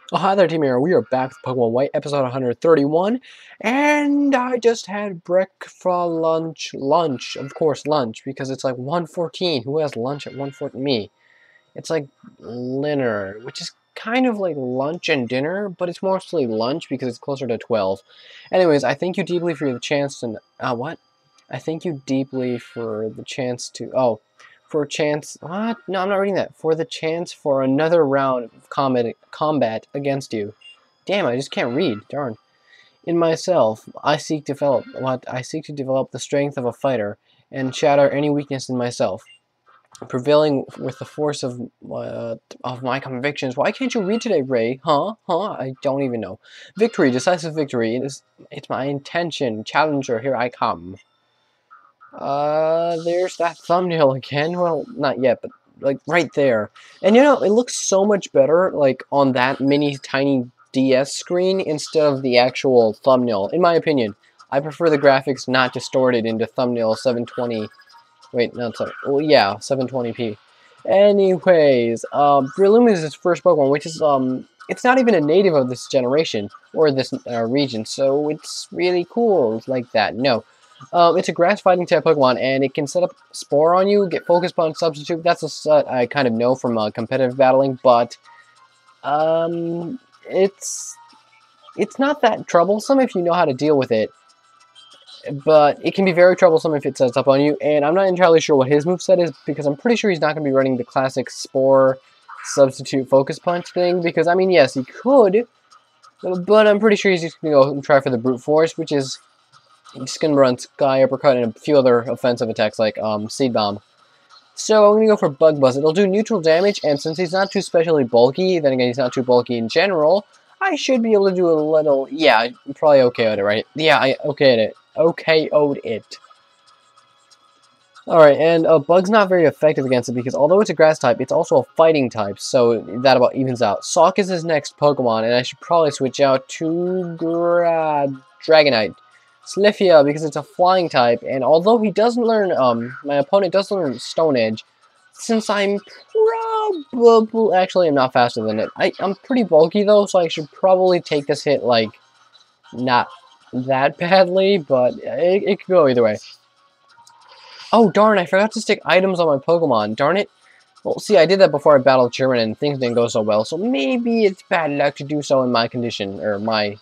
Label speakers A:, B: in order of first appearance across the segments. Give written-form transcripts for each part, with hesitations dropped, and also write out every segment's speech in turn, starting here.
A: Oh, hi there, Team Arrow. We are back with Pokemon White, episode 131, and I just had breakfast, lunch, of course, lunch, because it's like 1:14. Who has lunch at 1:14? Me. It's like dinner, which is kind of like lunch and dinner, but it's mostly lunch because it's closer to 12. Anyways, I thank you deeply for the chance to, what? I thank you deeply for the chance to, for a chance, what? No, I'm not reading that. For the chance for another round of combat against you. Damn, I just can't read. Darn. In myself, I seek to develop the strength of a fighter and shatter any weakness in myself, prevailing with the force of my convictions. Why can't you read today, Ray? Huh? I don't even know. Victory, decisive victory. It's my intention. Challenger, here I come. There's that thumbnail again. Well, not yet, but like right there. And you know, it looks so much better like on that mini tiny DS screen instead of the actual thumbnail. In my opinion, I prefer the graphics not distorted into thumbnail 720. Wait, not 7. Well, yeah, 720p. Anyways, Riolu is his first Pokemon, which is it's not even a native of this generation or this region, so it's really cool like that. No, it's a grass fighting type Pokemon, and it can set up Spore on you, get Focus Punch, Substitute. That's a set I kind of know from competitive battling, but it's not that troublesome if you know how to deal with it. But it can be very troublesome if it sets up on you, and I'm not entirely sure what his moveset is, because I'm pretty sure he's not going to be running the classic Spore Substitute Focus Punch thing, because, I mean, yes, he could, but I'm pretty sure he's just going to go and try for the Brute Force, which is just going to run Sky Uppercut and a few other offensive attacks like Seed Bomb. So I'm going to go for Bug Buzz. It'll do neutral damage, and since he's not too specially bulky, then again, he's not too bulky in general, I should be able to do a little, yeah, I'm probably okay at it, right? Yeah, I okayed it. OKO'd it. Alright, and Bug's not very effective against it because although it's a grass type, it's also a fighting type, so that about evens out. Sawk is his next Pokemon, and I should probably switch out to Dragonite. Slifia, because it's a flying type, and although he doesn't learn, my opponent doesn't learn Stone Edge, since I'm probably, actually I'm not faster than it. I'm pretty bulky though, so I should probably take this hit, like, not that badly, but it could go either way. Oh darn, I forgot to stick items on my Pokemon, darn it. Well, see, I did that before I battled Sherman and things didn't go so well, so maybe it's bad luck to do so in my condition, or my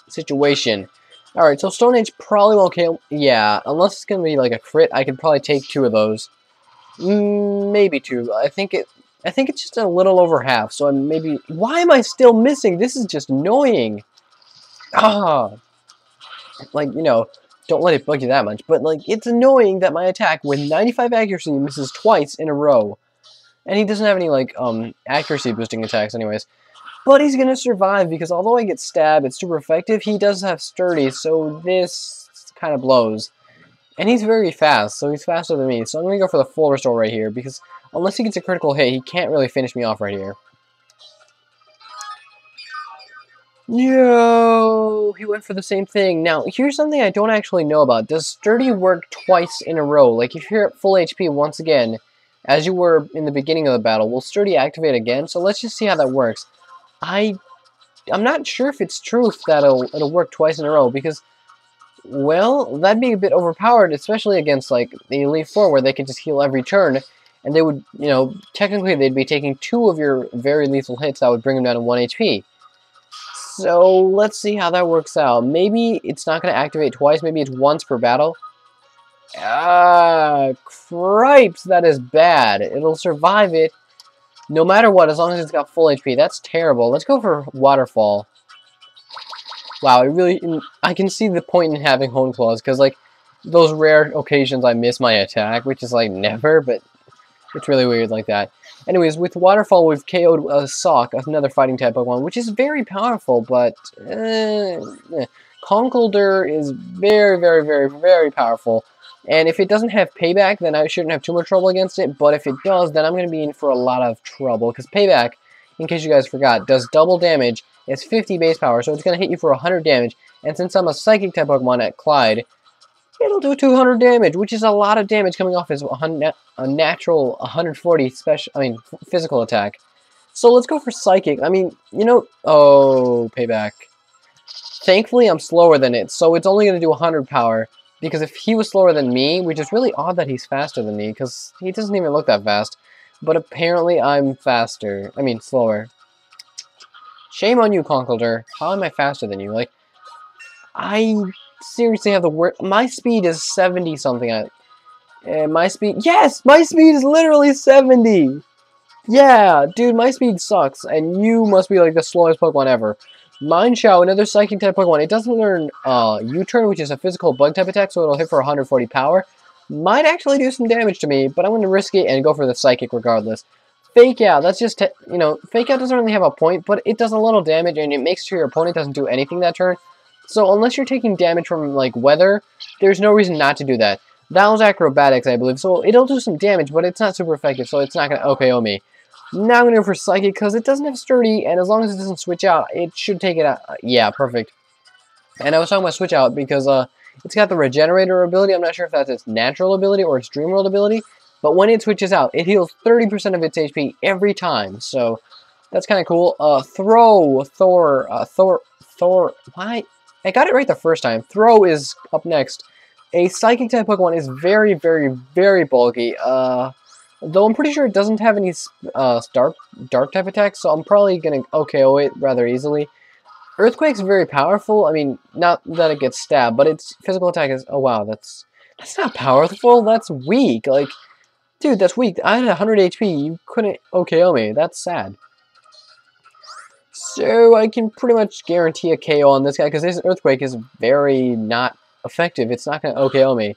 A: situation. Alright, so Stone Age probably won't kill, yeah, unless it's gonna be like a crit, I could probably take 2 of those. Maybe 2, I think it's just a little over half, so maybe, why am I still missing? This is just annoying. Ah. Like, you know, don't let it bug you that much, but, like, it's annoying that my attack with 95 accuracy misses twice in a row. And he doesn't have any, like, accuracy boosting attacks anyways. But he's gonna survive, because although I get stabbed, it's super effective, he does have sturdy, so this kind of blows. And he's very fast, so he's faster than me, so I'm gonna go for the full restore right here, because unless he gets a critical hit, he can't really finish me off right here. No, he went for the same thing. Now, here's something I don't actually know about. Does Sturdy work twice in a row? Like, if you're at full HP once again, as you were in the beginning of the battle, will Sturdy activate again? So let's just see how that works. I'm not sure if it's truth that it'll work twice in a row, because, well, that'd be a bit overpowered, especially against, like, the Elite Four, where they can just heal every turn, and they would, you know, technically they'd be taking 2 of your very lethal hits that would bring them down to 1 HP. So, let's see how that works out. Maybe it's not going to activate twice. Maybe it's once per battle. Ah, cripes, that is bad. It'll survive it no matter what, as long as it's got full HP. That's terrible. Let's go for Waterfall. Wow, I can see the point in having Hone Claws, because, like, those rare occasions I miss my attack, which is, like, never, but it's really weird like that. Anyways, with Waterfall, we've KO'd Sawk, another fighting type Pokemon, which is very powerful, but Conkeldurr is very, very, very, very powerful. And if it doesn't have Payback, then I shouldn't have too much trouble against it, but if it does, then I'm going to be in for a lot of trouble, because Payback, in case you guys forgot, does double damage. It's 50 base power, so it's going to hit you for 100 damage, and since I'm a Psychic type Pokemon at Clyde, it'll do 200 damage, which is a lot of damage coming off his a natural 140 physical attack. So let's go for Psychic. I mean, you know... Oh, payback. Thankfully, I'm slower than it, so it's only going to do 100 power. Because if he was slower than me, which is really odd that he's faster than me, because he doesn't even look that fast. But apparently, I'm faster. I mean, slower. Shame on you, Conkeldurr. How am I faster than you? Like, I seriously have the worst... My speed is 70-something. My speed... Yes! My speed is literally 70! Yeah, dude, my speed sucks, and you must be like the slowest Pokemon ever. Marshal, another Psychic type Pokemon. It doesn't learn U-turn, which is a physical bug type attack, so it'll hit for 140 power. Might actually do some damage to me, but I'm going to risk it and go for the Psychic regardless. Fake Out, that's just, you know, Fake Out doesn't really have a point, but it does a little damage, and it makes sure your opponent doesn't do anything that turn. So unless you're taking damage from, like, weather, there's no reason not to do that. That was Acrobatics, I believe, so it'll do some damage, but it's not super effective, so it's not going to OKO me. Now I'm going to go for Psychic because it doesn't have Sturdy, and as long as it doesn't switch out, it should take it out. Yeah, perfect. And I was talking about switch out because it's got the Regenerator ability. I'm not sure if that's its natural ability or its Dream World ability, but when it switches out, it heals 30% of its HP every time, so that's kind of cool. Thor, why? I got it right the first time. Throw is up next. A Psychic type Pokemon is very, very, very bulky. Though I'm pretty sure it doesn't have any dark type attacks, so I'm probably gonna OKO it rather easily. Earthquake's very powerful. I mean, not that it gets stabbed, but its physical attack is... Oh wow, that's not powerful. That's weak. Like, dude, that's weak. I had 100 HP. You couldn't OKO me. That's sad. So I can pretty much guarantee a KO on this guy because this Earthquake is very not effective. It's not gonna OKO me.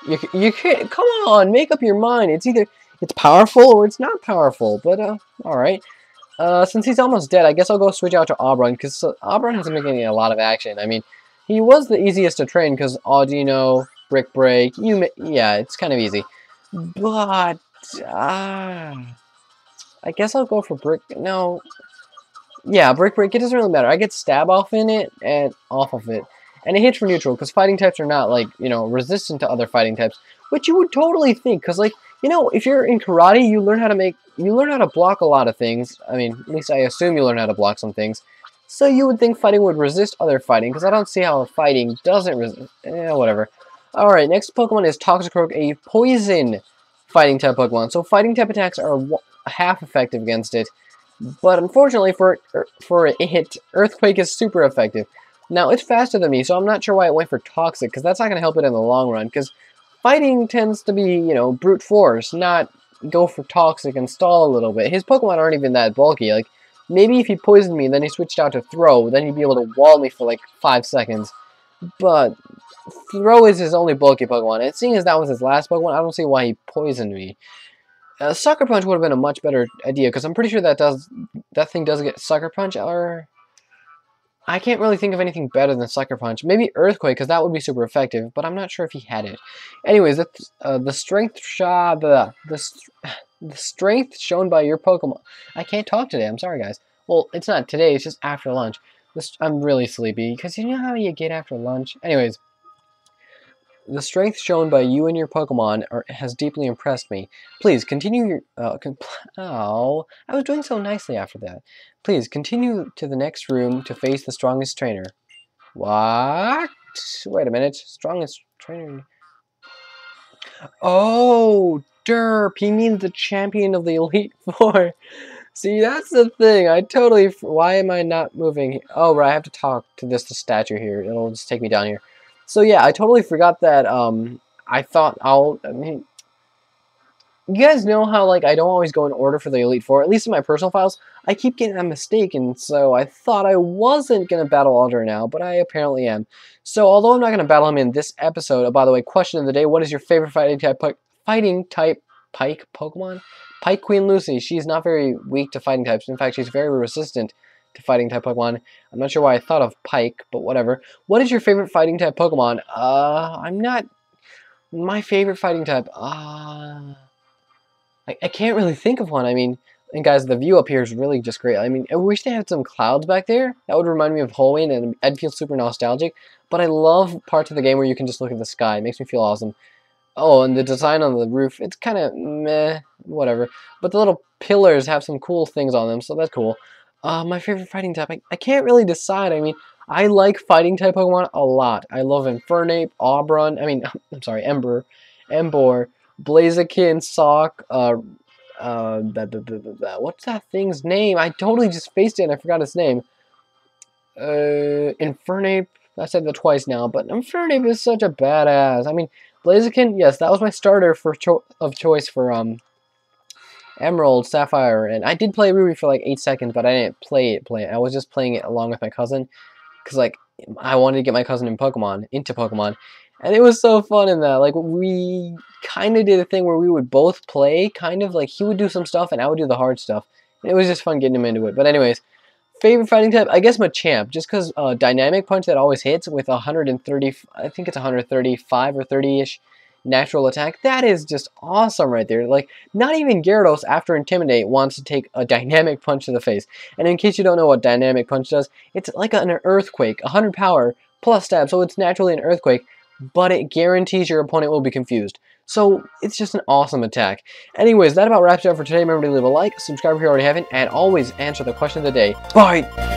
A: You can't, come on, make up your mind. It's either it's powerful or it's not powerful. But alright. Since he's almost dead, I guess I'll go switch out to Auburn because Auburn hasn't been getting a lot of action. I mean, he was the easiest to train because Audino, Brick Break, yeah, it's kind of easy. But I guess I'll go for Brick. No, yeah, Brick Break. It doesn't really matter. I get Stab off in it and off of it. And it hits for neutral, because fighting types are not, like, you know, resistant to other fighting types. Which you would totally think, because, like, you know, if you're in karate, you learn how to block a lot of things. I mean, at least I assume you learn how to block some things. So you would think fighting would resist other fighting, because I don't see how fighting doesn't resist. Whatever. Alright, next Pokemon is Toxicroak, a poison fighting type Pokemon. So fighting type attacks are half effective against it. But unfortunately for it, Earthquake is super effective. Now, it's faster than me, so I'm not sure why it went for Toxic, because that's not going to help it in the long run, because fighting tends to be, you know, brute force, not go for Toxic and stall a little bit. His Pokemon aren't even that bulky. Like, maybe if he poisoned me and then he switched out to Throw, then he'd be able to wall me for, like, 5 seconds. But Throw is his only bulky Pokemon, and seeing as that was his last Pokemon, I don't see why he poisoned me. Sucker Punch would have been a much better idea, because I'm pretty sure that thing does get Sucker Punch, or... I can't really think of anything better than Sucker Punch. Maybe Earthquake, because that would be super effective, but I'm not sure if he had it. Anyways, the strength shown by your Pokemon. I can't talk today. I'm sorry, guys. Well, it's not today. It's just after lunch. I'm really sleepy, because you know how you get after lunch. Anyways, the strength shown by you and your Pokemon has deeply impressed me. Please continue your... oh, I was doing so nicely after that. Please continue to the next room to face the strongest trainer. What? Wait a minute. Strongest trainer... Oh, derp. He means the champion of the Elite Four. See, that's the thing. I totally... Why am I not moving? Oh, right. I have to talk to the statue here. It'll just take me down here. So yeah, I totally forgot that, I thought I mean, you guys know how, like, I don't always go in order for the Elite Four, at least in my personal files. I keep getting that mistaken, so I thought I wasn't going to battle Alder now, but I apparently am. So, although I'm not going to battle him in this episode, by the way, question of the day, what is your favorite fighting type Pike Pokemon? Pike Queen Lucy. She's not very weak to fighting types. In fact, she's very resistant to fighting type Pokemon. I'm not sure why I thought of Pike, but whatever. What is your favorite fighting type Pokemon? I'm not... My favorite fighting type... I can't really think of one. I mean, and guys, the view up here is really just great. I mean, I wish they had some clouds back there. That would remind me of Halloween, and I'd feel super nostalgic. But I love parts of the game where you can just look at the sky. It makes me feel awesome. Oh, and the design on the roof, it's kind of meh. whatever. But the little pillars have some cool things on them, so that's cool. My favorite fighting type, I can't really decide. I mean, I like fighting type Pokemon a lot. I love Infernape, Aubrun, I'm sorry, Emboar, Blaziken, Sock, what's that thing's name? I totally just faced it and I forgot its name. Infernape, I said that twice now, but Infernape is such a badass. I mean, Blaziken, yes, that was my starter for choice for Emerald, Sapphire, and I did play Ruby for like 8 seconds, but I didn't play it. I was just playing it along with my cousin, because like I wanted to get my cousin into Pokemon, and it was so fun in that. Like we kind of did a thing where we would both play, kind of like he would do some stuff and I would do the hard stuff. And it was just fun getting him into it. But anyways, favorite fighting type, I guess Machamp, just because Dynamic Punch that always hits with 130, I think it's 135 or 30-ish natural attack. That is just awesome right there. Like, not even Gyarados, after Intimidate, wants to take a Dynamic Punch to the face. And in case you don't know what Dynamic Punch does, it's like an Earthquake, 100 power plus stab, so it's naturally an Earthquake, but it guarantees your opponent will be confused. So, it's just an awesome attack. Anyways, that about wraps it up for today. Remember to leave a like, subscribe if you already haven't, and always answer the question of the day. Bye!